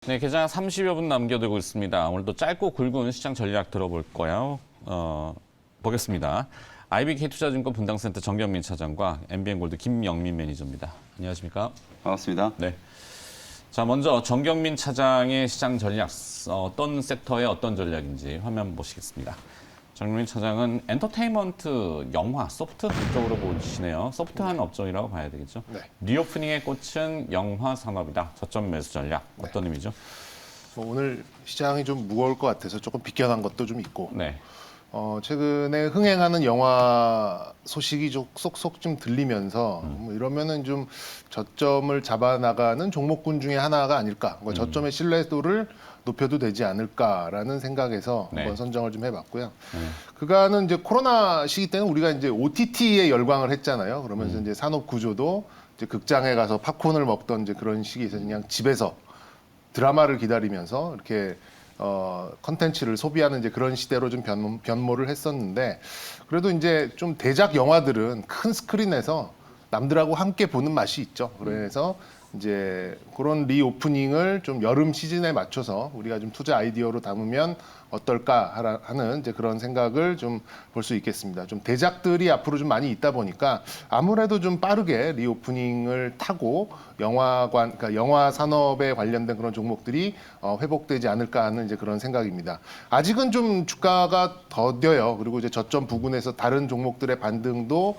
네, 개장 30여 분 남겨두고 있습니다. 오늘도 짧고 굵은 시장 전략 들어볼 거예요. 보겠습니다. IBK투자증권 분당센터 정경민 차장과 MBN골드 김영민 매니저입니다. 안녕하십니까? 반갑습니다. 네. 자, 먼저 정경민 차장의 시장 전략, 어떤 섹터의 어떤 전략인지 화면 보시겠습니다. 정경민 차장은 엔터테인먼트, 영화, 소프트 쪽으로 보시네요. 소프트한 업종이라고 봐야 되겠죠. 네. 리오프닝의 꽃은 영화 산업이다. 저점 매수 전략, 어떤 의미죠? 오늘 시장이 좀 무거울 것 같아서 조금 비껴난 것도 좀 있고 네. 최근에 흥행하는 영화 소식이 좀 쏙쏙 좀 들리면서 뭐 이러면은 좀 저점을 잡아나가는 종목군 중에 하나가 아닐까, 저점의 신뢰도를 높여도 되지 않을까라는 생각에서 네. 한번 선정을 좀 해봤고요. 그간은 이제 코로나 시기 때는 우리가 이제 OTT에 열광을 했잖아요. 그러면서 이제 산업 구조도 이제 극장에 가서 팝콘을 먹던 이제 그런 시기에서 그냥 집에서 드라마를 기다리면서 이렇게 컨텐츠를 소비하는 이제 그런 시대로 좀 변모를 했었는데, 그래도 이제 좀 대작 영화들은 큰 스크린에서 남들하고 함께 보는 맛이 있죠. 그래서 이제 그런 리오프닝을 좀 여름 시즌에 맞춰서 우리가 좀 투자 아이디어로 담으면 어떨까 하는 이제 그런 생각을 좀 볼 수 있겠습니다. 좀 대작들이 앞으로 좀 많이 있다 보니까 아무래도 좀 빠르게 리오프닝을 타고 그러니까 영화 산업에 관련된 그런 종목들이 회복되지 않을까 하는 이제 그런 생각입니다. 아직은 좀 주가가 더뎌요. 그리고 이제 저점 부근에서 다른 종목들의 반등도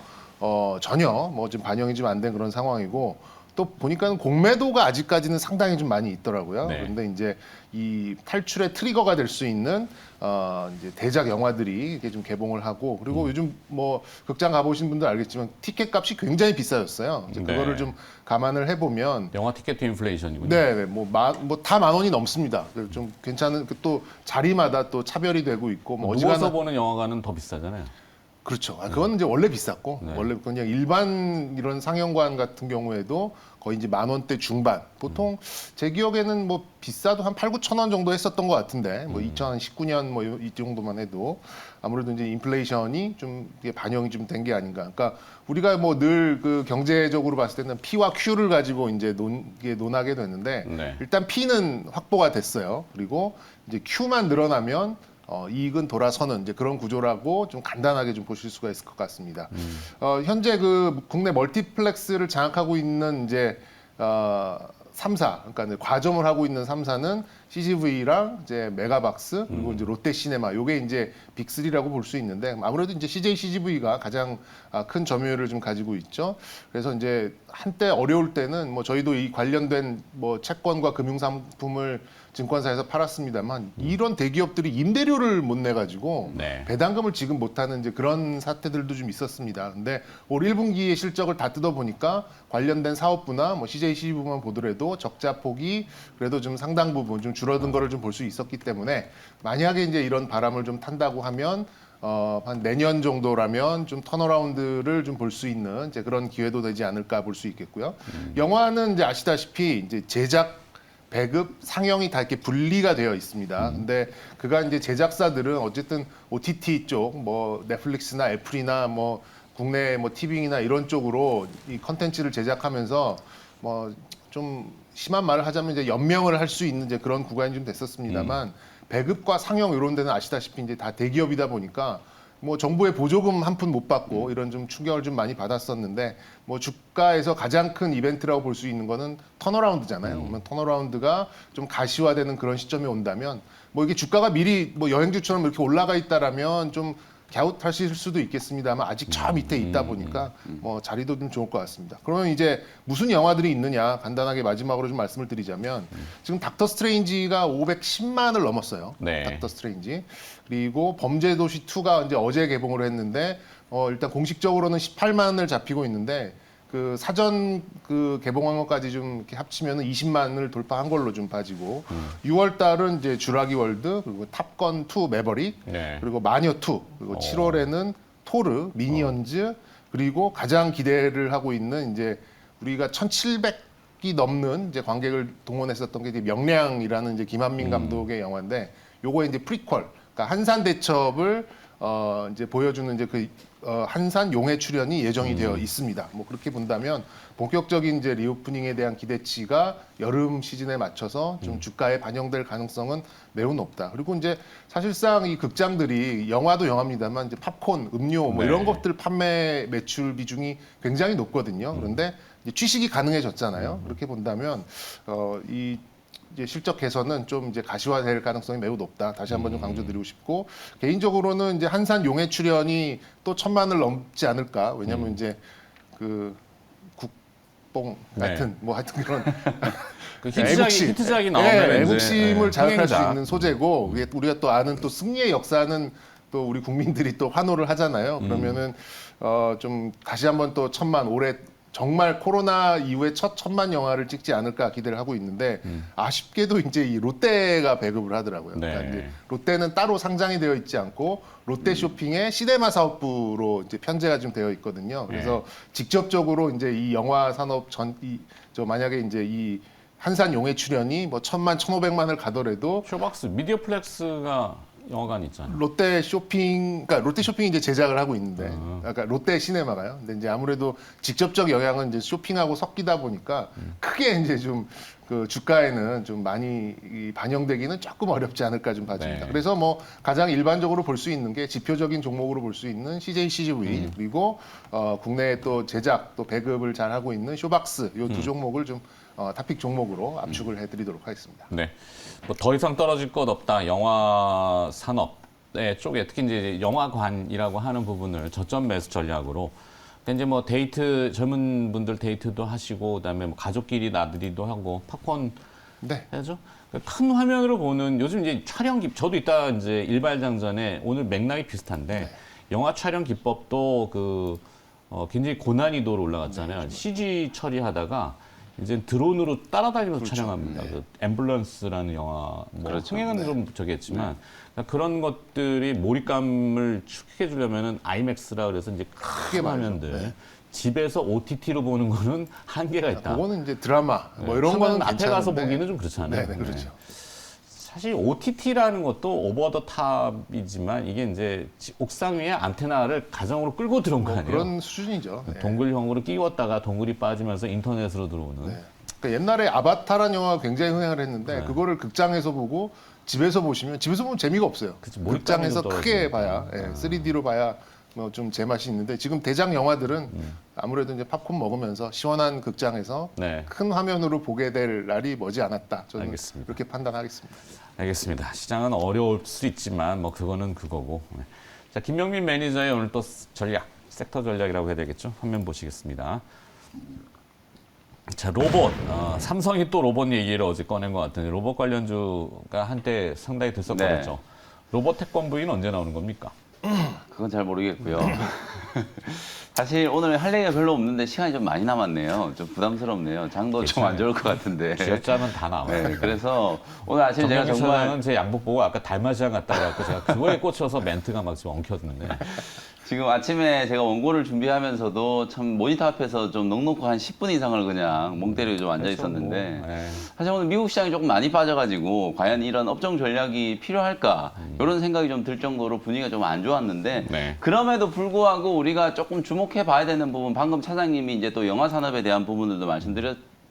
전혀 뭐 좀 반영이 좀 안 된 그런 상황이고, 또 보니까는 공매도가 아직까지는 상당히 좀 많이 있더라고요. 네. 그런데 이제 이 탈출의 트리거가 될 수 있는 이제 대작 영화들이 이렇게 좀 개봉을 하고, 그리고 요즘 뭐 극장 가보신 분들 알겠지만 티켓 값이 굉장히 비싸졌어요. 이제 네. 그거를 좀 감안을 해보면 영화 티켓 인플레이션이군요. 네, 뭐 다 10,000원이 넘습니다. 그래서 좀 괜찮은, 또 자리마다 또 차별이 되고 있고, 뭐 누워서 보는 영화관은 더 비싸잖아요. 그렇죠. 그건 이제 원래 비쌌고, 네. 원래 그냥 일반 이런 상영관 같은 경우에도 거의 이제 10,000원대 중반. 보통 제 기억에는 뭐 비싸도 한 8,000~9,000원 정도 했었던 것 같은데, 뭐 2019년 뭐 이 정도만 해도 아무래도 이제 인플레이션이 좀 이게 반영이 좀 된 게 아닌가. 그러니까 우리가 뭐 늘 그 경제적으로 봤을 때는 P와 Q를 가지고 이제 논하게 되는데, 네. 일단 P는 확보가 됐어요. 그리고 이제 Q만 늘어나면 이익은 돌아서는 이제 그런 구조라고 좀 간단하게 좀 보실 수가 있을 것 같습니다. 현재 그 국내 멀티플렉스를 장악하고 있는 이제 3사, 그러니까 과점을 하고 있는 3사는 CGV랑 이제 메가박스, 그리고 이제 롯데시네마, 요게 이제 빅3라고 볼 수 있는데, 아무래도 이제 CJ CGV가 가장 큰 점유율을 좀 가지고 있죠. 그래서 이제 한때 어려울 때는 뭐 저희도 이 관련된 뭐 채권과 금융상품을 증권사에서 팔았습니다만, 이런 대기업들이 임대료를 못 내가지고 네. 배당금을 지금 못하는 이제 그런 사태들도 좀 있었습니다. 근데 올 1분기의 실적을 다 뜯어보니까 관련된 사업부나 뭐 CJ CGV만 보더라도 적자 폭이 그래도 좀 상당 부분 좀 줄어든 거를 좀 볼 수 있었기 때문에, 만약에 이제 이런 바람을 좀 탄다고 하면 한 내년 정도라면 좀 턴어라운드를 좀 볼 수 있는 이제 그런 기회도 되지 않을까 볼 수 있겠고요. 영화는 이제 아시다시피 이제 제작, 배급, 상영이 다 이렇게 분리가 되어 있습니다. 근데 그간 이제 제작사들은 어쨌든 OTT 쪽, 뭐 넷플릭스나 애플이나 뭐 국내 뭐 티빙이나 이런 쪽으로 이 컨텐츠를 제작하면서 뭐 좀 심한 말을 하자면 이제 연명을 할 수 있는 이제 그런 구간이 좀 됐었습니다만, 배급과 상영 이런 데는 아시다시피 이제 다 대기업이다 보니까 뭐 정부의 보조금 한 푼 못 받고 이런 좀 충격을 좀 많이 받았었는데, 뭐 주가에서 가장 큰 이벤트라고 볼 수 있는 거는 턴어라운드잖아요. 그러면 턴어라운드가 좀 가시화되는 그런 시점이 온다면, 뭐 이게 주가가 미리 뭐 여행주처럼 이렇게 올라가 있다라면 좀 갸웃하실 수도 있겠습니다만, 아직 저 밑에 있다 보니까 뭐 자리도 좀 좋을 것 같습니다. 그러면 이제 무슨 영화들이 있느냐, 간단하게 마지막으로 좀 말씀을 드리자면, 지금 닥터 스트레인지가 510만을 넘었어요. 네. 닥터 스트레인지. 그리고 범죄도시 2가 이제 어제 개봉을 했는데, 일단 공식적으로는 18만을 잡히고 있는데, 그 사전 그 개봉한 것까지 좀 이렇게 합치면은 20만을 돌파한 걸로 좀 봐지고, 6월 달은 이제 주라기 월드, 그리고 탑건 2 매버릭, 네. 그리고 마녀 2, 그리고 7월에는 토르, 미니언즈, 그리고 가장 기대를 하고 있는 이제 우리가 1,700이 넘는 이제 관객을 동원했었던 게 이제 명량이라는 이제 김한민 감독의 영화인데, 요거의 이제 프리퀄, 그러니까 한산 대첩을 이제 보여주는 이제 한산 용해 출연이 예정이 되어 있습니다. 뭐 그렇게 본다면 본격적인 이제 리오프닝에 대한 기대치가 여름 시즌에 맞춰서 좀 주가에 반영될 가능성은 매우 높다. 그리고 이제 사실상 이 극장들이 영화도 영화입니다만 이제 팝콘, 음료 뭐 네. 이런 것들 판매 매출 비중이 굉장히 높거든요. 그런데 이제 취식이 가능해졌잖아요. 그렇게 본다면 이 이제 실적 개선은 좀 이제 가시화될 가능성이 매우 높다. 다시 한번 좀 강조드리고 싶고 개인적으로는 이제 한산 용해 출연이 또 1,000만을 넘지 않을까. 왜냐하면 이제 그 국뽕 같은 뭐 하여튼 그런 그 히트작이 나오면 예, 이제, 애국심을 자극할 수 흥행작. 있는 소재고 그게 우리가 또 아는 또 승리의 역사는 또 우리 국민들이 또 환호를 하잖아요. 그러면은 좀 다시 한번 또 1,000만 올해 정말 코로나 이후에 첫 1,000만 영화를 찍지 않을까 기대를 하고 있는데 아쉽게도 이제 이 롯데가 배급을 하더라고요. 네. 그러니까 이제 롯데는 따로 상장이 되어 있지 않고 롯데 쇼핑의 시네마 사업부로 이제 편제가 좀 되어 있거든요. 그래서 직접적으로 이제 이 영화 산업 저 만약에 이제 이 한산 용해 출연이 뭐 1,000만, 1,500만을 가더라도 쇼박스, 미디어플렉스가 영화관 있잖아요. 롯데 쇼핑, 그러니까 롯데 쇼핑이 이제 제작을 하고 있는데, 그러니까 롯데 시네마가요. 근데 이제 아무래도 직접적 영향은 이제 쇼핑하고 섞이다 보니까 크게 이제 좀 그 주가에는 좀 많이 반영되기는 조금 어렵지 않을까 좀 봐집니다. 네. 그래서 뭐 가장 일반적으로 볼 수 있는 게 지표적인 종목으로 볼 수 있는 CJ CGV 그리고 국내에 또 제작 또 배급을 잘 하고 있는 쇼박스 이 두 종목을 좀 탑픽 종목으로 압축을 해드리도록 하겠습니다. 네. 뭐 더 이상 떨어질 것 없다. 영화 산업 쪽에 특히 이제 영화관이라고 하는 부분을 저점 매수 전략으로 그러니까 이제 뭐 데이트 젊은 분들 데이트도 하시고 그다음에 뭐 가족끼리 나들이도 하고 팝콘 네. 해야죠. 큰 화면으로 보는 요즘 이제 저도 이따 이제 일발장 전에 오늘 맥락이 비슷한데 영화 촬영 기법도 굉장히 고난이도로 올라갔잖아요. CG 처리하다가 이제 드론으로 따라다니면서 촬영합니다. 그 앰뷸런스라는 영화, 뭐 그렇죠. 흥행은 좀 저기했지만 그러니까 그런 것들이 몰입감을 축소해 주려면은 아이맥스라 그래서 이제 큰 말이죠. 화면들 집에서 OTT로 보는 거는 한계가 있다. 그거는 이제 드라마 뭐 이런 화면 거는 앞에 가서 괜찮은데. 보기는 좀 그렇잖아요. 네, 그렇죠. 사실 OTT라는 것도 오버 더 탑이지만 이게 이제 옥상 위에 안테나를 가정으로 끌고 들어온 거 아니에요? 그런 수준이죠. 네. 동글형으로 끼웠다가 동글이 빠지면서 인터넷으로 들어오는. 네. 그러니까 옛날에 아바타라는 영화가 굉장히 흥행을 했는데 그거를 극장에서 보고 집에서 보시면 집에서 보면 재미가 없어요. 그치, 몰입감이 극장에서 좀 크게 떨어지니까. 봐야 3D로 봐야 뭐 좀 제맛이 있는데 지금 대작 영화들은 아무래도 이제 팝콘 먹으면서 시원한 극장에서 네. 큰 화면으로 보게 될 날이 머지 않았다. 저는 알겠습니다. 그렇게 판단하겠습니다. 알겠습니다. 시장은 어려울 수 있지만 뭐 그거는 그거고. 네. 자, 김명민 매니저의 오늘 또 전략, 섹터 전략이라고 해야 되겠죠? 화면 보시겠습니다. 자, 로봇. 삼성이 또 로봇 얘기를 어제 꺼낸 것 같은데 로봇 관련주가 한때 상당히 들썩거렸죠. 로봇 태권브이는 언제 나오는 겁니까? 그건 잘 모르겠고요. 사실 오늘 할 얘기가 별로 없는데 시간이 좀 많이 남았네요. 좀 부담스럽네요. 장도 좀 안 좋을 것 같은데. 기업자는 다 나와요. 네, 그래서 오늘 아침에 제가 정경민 정말 차장은 제 양복 보고 아까 달마시안 갔다 와갖고 제가 그거에 꽂혀서 멘트가 막 지금 엉켰는데. 지금 아침에 제가 원고를 준비하면서도 참 모니터 앞에서 좀 넉넉히 한 10분 이상을 그냥 멍 때리고 좀 앉아 있었는데 뭐, 네. 사실 오늘 미국 시장이 조금 많이 빠져가지고 과연 이런 업종 전략이 필요할까 이런 생각이 좀 들 정도로 분위기가 좀 안 좋았는데 네. 그럼에도 불구하고 우리가 조금 주목해 봐야 되는 부분 방금 차장님이 이제 또 영화 산업에 대한 부분들도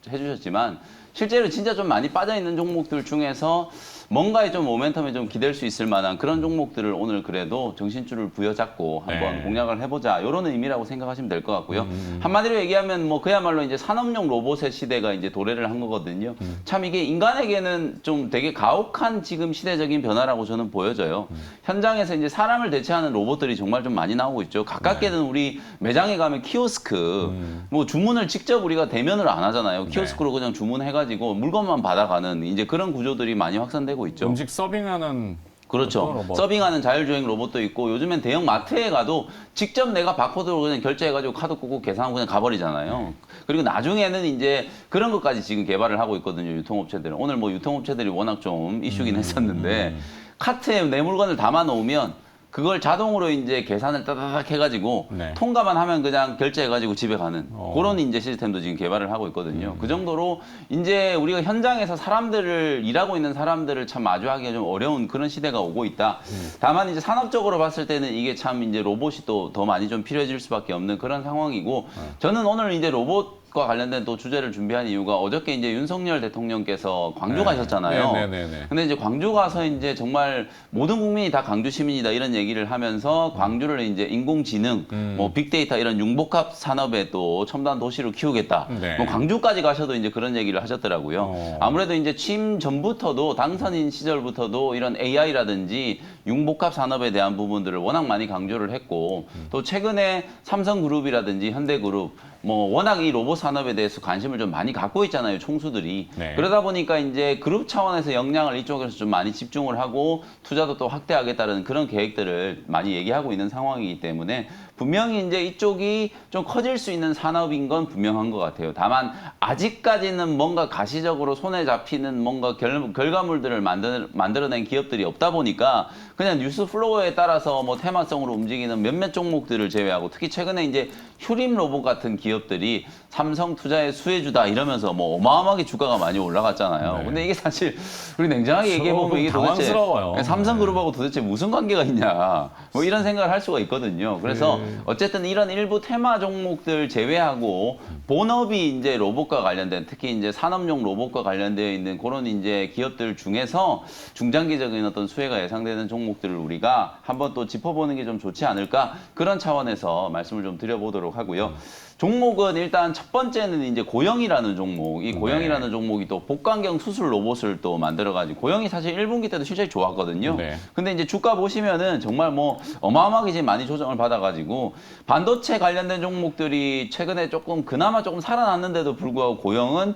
해주셨지만 실제로 진짜 좀 많이 빠져 있는 종목들 중에서 뭔가에 좀 모멘텀에 좀 기댈 수 있을 만한 그런 종목들을 오늘 그래도 정신줄을 부여잡고 한번 네. 공략을 해보자 이런 의미라고 생각하시면 될 것 같고요. 한마디로 얘기하면 뭐 그야말로 이제 산업용 로봇의 시대가 이제 도래를 한 거거든요. 참 이게 인간에게는 좀 되게 가혹한 지금 시대적인 변화라고 저는 보여져요. 현장에서 이제 사람을 대체하는 로봇들이 정말 좀 많이 나오고 있죠. 가깝게는 우리 매장에 가면 키오스크 뭐 주문을 직접 우리가 대면을 안 하잖아요. 키오스크로 그냥 주문해가지고 물건만 받아가는 이제 그런 구조들이 많이 확산되고 있죠. 음식 서빙하는 그렇죠. 로봇. 서빙하는 자율주행 로봇도 있고 요즘엔 대형 마트에 가도 직접 내가 바코드로 그냥 결제해가지고 카드 꽂고 계산하고 그냥 가버리잖아요. 그리고 나중에는 이제 그런 것까지 지금 개발을 하고 있거든요. 유통업체들은. 오늘 뭐 유통업체들이 워낙 좀 이슈긴 했었는데 카트에 내 물건을 담아 놓으면 그걸 자동으로 이제 계산을 따다닥 해가지고 네. 통과만 하면 그냥 결제해가지고 집에 가는 그런 이제 시스템도 지금 개발을 하고 있거든요. 그 정도로 이제 우리가 현장에서 사람들을 일하고 있는 사람들을 참 마주하기가 좀 어려운 그런 시대가 오고 있다. 다만 이제 산업적으로 봤을 때는 이게 참 이제 로봇이 또 더 많이 좀 필요해질 수밖에 없는 그런 상황이고 저는 오늘 이제 로봇과 관련된 또 주제를 준비한 이유가 어저께 이제 윤석열 대통령께서 광주 가셨잖아요. 네네네. 근데 이제 광주 가서 이제 정말 모든 국민이 다 광주 시민이다 이런 얘기를 하면서 광주를 이제 인공지능, 뭐 빅데이터 이런 융복합 산업의 또 첨단 도시로 키우겠다. 네. 뭐 광주까지 가셔도 이제 그런 얘기를 하셨더라고요. 아무래도 이제 취임 전부터도 당선인 시절부터도 이런 AI라든지 융복합 산업에 대한 부분들을 워낙 많이 강조를 했고 또 최근에 삼성그룹이라든지 현대그룹 뭐 워낙 이 로봇 산업에 대해서 관심을 좀 많이 갖고 있잖아요, 총수들이. 네. 그러다 보니까 이제 그룹 차원에서 역량을 이쪽에서 좀 많이 집중을 하고 투자도 또 확대하겠다는 그런 계획들을 많이 얘기하고 있는 상황이기 때문에 분명히 이제 이쪽이 좀 커질 수 있는 산업인 건 분명한 것 같아요. 다만 아직까지는 뭔가 가시적으로 손에 잡히는 뭔가 결과물들을 만들어낸 기업들이 없다 보니까 그냥 뉴스 플로어에 따라서 뭐 테마성으로 움직이는 몇몇 종목들을 제외하고 특히 최근에 이제 휴림 로봇 같은 기업들이 삼성 투자의 수혜주다 이러면서 뭐 어마어마하게 주가가 많이 올라갔잖아요. 네. 근데 이게 사실 우리 냉정하게 얘기해 보면 이게 당황스러워요. 도대체 삼성그룹하고 도대체 무슨 관계가 있냐 뭐 이런 생각을 할 수가 있거든요. 그래서 어쨌든 이런 일부 테마 종목들 제외하고 본업이 이제 로봇과 관련된 특히 이제 산업용 로봇과 관련되어 있는 그런 이제 기업들 중에서 중장기적인 어떤 수혜가 예상되는 종목들을 우리가 한번 또 짚어보는 게 좀 좋지 않을까 그런 차원에서 말씀을 좀 드려보도록 하고요. 종목은 일단 첫 번째는 이제 고영이라는 종목. 이 고영이라는 종목이 또 복강경 수술 로봇을 또 만들어가지고 고영이 사실 1분기 때도 실적이 좋았거든요. 네. 근데 이제 주가 보시면은 정말 뭐 어마어마하게 지금 많이 조정을 받아가지고 반도체 관련된 종목들이 최근에 조금 그나마 조금 살아났는데도 불구하고 고영은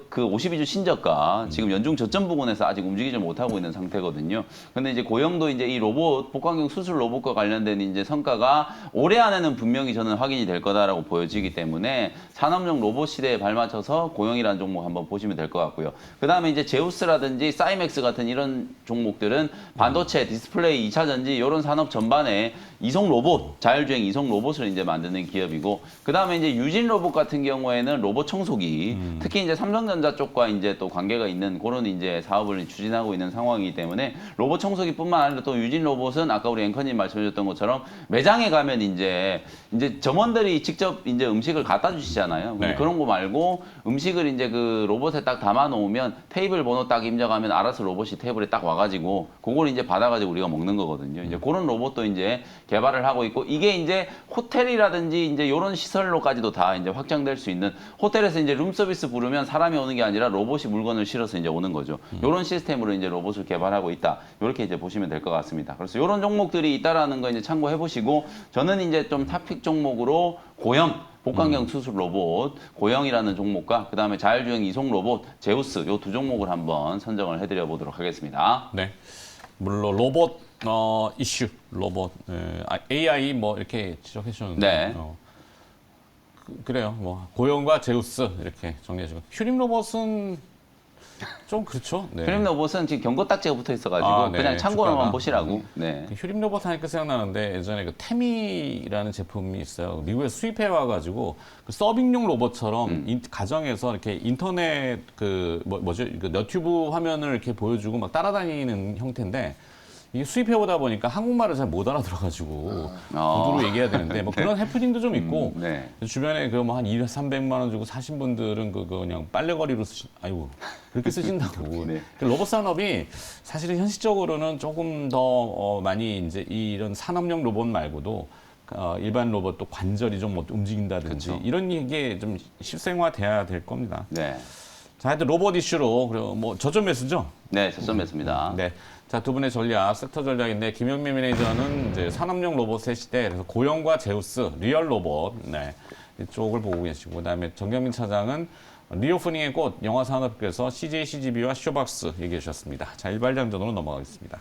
그 52주 신저가 지금 연중 저점 부근에서 아직 움직이지 못하고 있는 상태거든요. 근데 이제 고영도 이제 이 로봇 복강경 수술 로봇과 관련된 이제 성과가 올해 안에는 분명히 저는 확인이 될 거다라고 보여지기 때문에 산업용 로봇 시대에 발맞춰서 고영이라는 종목 한번 보시면 될 것 같고요. 그 다음에 이제 제우스라든지 사이맥스 같은 이런 종목들은 반도체, 디스플레이, 2차 전지 이런 산업 전반에 이송 로봇, 자율주행 이송 로봇을 이제 만드는 기업이고 그 다음에 이제 유진 로봇 같은 경우에는 로봇 청소기 특히 이제 삼성전자 쪽과 이제 또 관계가 있는 그런 이제 사업을 추진하고 있는 상황이기 때문에 로봇 청소기뿐만 아니라 또 유진 로봇은 아까 우리 앵커님 말씀해주셨던 것처럼 매장에 가면 이제 점원들이 직접 이제 음식을 갖다 주시잖아요. 근데 네. 그런 거 말고 음식을 이제 그 로봇에 딱 담아 놓으면 테이블 번호 딱 입력하면 알아서 로봇이 테이블에 딱 와가지고 그걸 이제 받아가지고 우리가 먹는 거거든요. 이제 그런 로봇도 이제 개발을 하고 있고 이게 이제 호텔이라든지 이제 이런 시설로까지도 다 이제 확장될 수 있는 호텔에서 이제 룸서비스 부르면 사람이 오는 게 아니라 로봇이 물건을 실어서 이제 오는 거죠. 이런 시스템으로 이제 로봇을 개발하고 있다. 이렇게 이제 보시면 될 것 같습니다. 그래서 이런 종목들이 있다라는 거 이제 참고해 보시고 저는 이제 좀 탑픽 종목으로 고영 복강경 수술 로봇, 고영이라는 종목과 그 다음에 자율주행 이송 로봇, 제우스 요 두 종목을 한번 선정을 해드려 보도록 하겠습니다. 네. 물론 로봇 이슈, 로봇 AI 뭐 이렇게 지적해 주셨는데 네. 그래요. 뭐 고영과 제우스 이렇게 정리해 주고 휴림 로봇은 좀 그렇죠. 네. 휴림 로봇은 지금 경고 딱지가 붙어 있어가지고 네. 그냥 참고로만 주가가. 보시라고. 네. 그 휴림 로봇 하니까 생각나는데 예전에 그 태미라는 제품이 있어요. 미국에 수입해 와가지고 그 서빙용 로봇처럼 가정에서 이렇게 인터넷 그 뭐죠 그 너튜브 화면을 이렇게 보여주고 막 따라다니는 형태인데 이게 수입해 오다 보니까 한국말을 잘 못 알아들어가지고 구두로 얘기해야 되는데 뭐 그런 해프닝도 좀 있고 네. 주변에 그 뭐 한 200, 300만 원 주고 사신 분들은 그거 그냥 빨래거리로 아이고 그렇게 쓰신다고. 네. 그 로봇 산업이 사실은 현실적으로는 조금 더 많이 이제 이런 산업용 로봇 말고도 일반 로봇 또 관절이 좀 움직인다든지 그쵸. 이런 게 좀 실생화돼야 될 겁니다. 네. 자, 하여튼 로봇 이슈로 그리고 뭐 저점 매수죠? 네, 저점했습니다. 네. 자, 두 분의 전략, 섹터 전략인데 김영미 매니저는 이제 산업용 로봇의 시대, 그래서 고영과 제우스, 리얼 로봇, 네. 이쪽을 보고 계시고, 그다음에 정경민 차장은 리오프닝의 꽃, 영화 산업계에서 CJ, CGV와 쇼박스 얘기해 주셨습니다. 자, 일발장전으로 넘어가겠습니다.